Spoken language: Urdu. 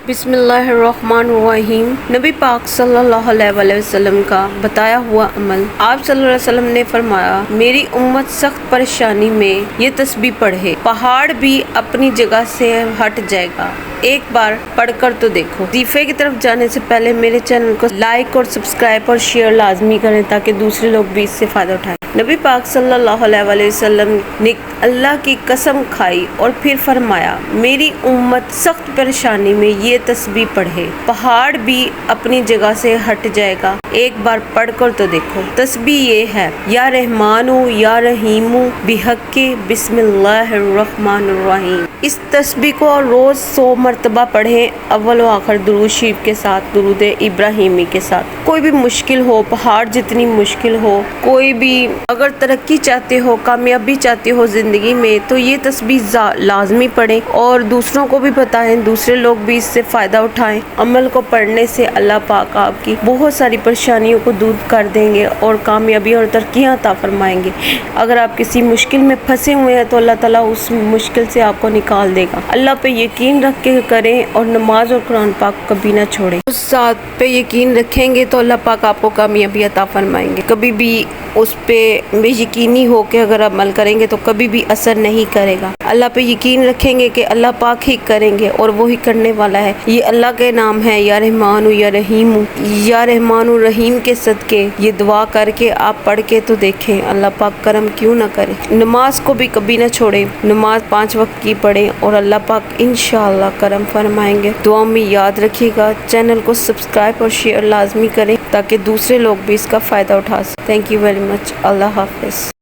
بسم اللہ الرحمن الرحیم۔ نبی پاک صلی اللہ علیہ وسلم کا بتایا ہوا عمل۔ آپ صلی اللہ علیہ وسلم نے فرمایا، میری امت سخت پریشانی میں یہ تسبیح پڑھے، پہاڑ بھی اپنی جگہ سے ہٹ جائے گا، ایک بار پڑھ کر تو دیکھو۔ وظیفے کی طرف جانے سے پہلے میرے چینل کو لائک اور سبسکرائب اور شیئر لازمی کریں تاکہ دوسرے لوگ بھی اس سے فائدہ اٹھائیں۔ نبی پاک صلی اللہ علیہ وسلم نے اللہ کی قسم کھائی اور پھر فرمایا، میری امت سخت پریشانی میں یہ تسبیح پڑھے، پہاڑ بھی اپنی جگہ سے ہٹ جائے گا، ایک بار پڑھ کر تو دیکھو۔ تسبیح یہ ہے، یا رحمانو یا رحیمو بحق بسم اللہ الرحمن الرحیم۔ اس تسبیح کو روز 100 مرتبہ پڑھیں، اول و آخر درود شریف کے ساتھ، درود ابراہیمی کے ساتھ۔ کوئی بھی مشکل ہو، پہاڑ جتنی مشکل ہو، کوئی بھی اگر ترقی چاہتے ہو، کامیابی چاہتے ہو زندگی میں، تو یہ تسبیح لازمی پڑھیں اور دوسروں کو بھی بتائیں، دوسرے لوگ بھی اس سے فائدہ اٹھائیں۔ عمل کو پڑھنے سے اللہ پاک آپ کی بہت ساری پریشانیوں کو دور کر دیں گے اور کامیابی اور ترقیاں عطا فرمائیں گے۔ اگر آپ کسی مشکل میں پھنسے ہوئے ہیں تو اللہ تعالیٰ اس مشکل سے آپ کو نکال دے گا۔ اللہ پہ یقین رکھ کے کریں اور نماز اور قرآن پاک کبھی نہ چھوڑیں۔ اس ذات پہ یقین رکھیں گے تو اللہ پاک آپ کو کامیابی عطا فرمائیں گے۔ کبھی بھی اس پہ بے یقینی ہو کے اگر عمل کریں گے تو کبھی بھی اثر نہیں کرے گا۔ اللہ پہ یقین رکھیں گے کہ اللہ پاک ہی کریں گے اور وہی کرنے والا ہے۔ یہ اللہ کے نام ہے، یا رحمان یا رحیم، یا رحمان الرحیم کے صدقے یہ دعا کر کے آپ پڑھ کے تو دیکھیں، اللہ پاک کرم کیوں نہ کرے۔ نماز کو بھی کبھی نہ چھوڑیں، نماز 5 وقت کی پڑھیں اور اللہ پاک انشاءاللہ کرم فرمائیں گے۔ دعا میں یاد رکھیے گا، چینل کو سبسکرائب اور شیئر لازمی کریں تاکہ دوسرے لوگ بھی اس کا فائدہ اٹھا سکیں۔ Thank you very much. اللہ حافظ۔